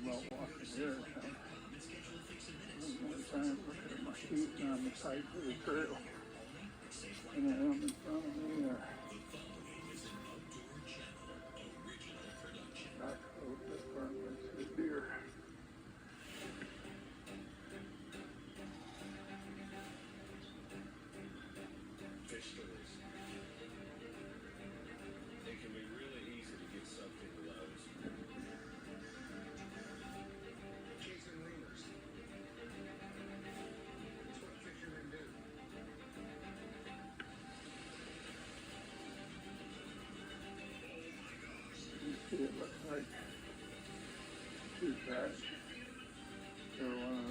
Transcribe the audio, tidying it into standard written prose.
about walking here. One time looking at my feet on the side of the trail. And I am in front of me there. That's a little different. It's the deer. Fish stories. It can be really easy to get sucked into those. Chasing lemurs. It's what fishermen do. You see, it looks like two tracks. They're one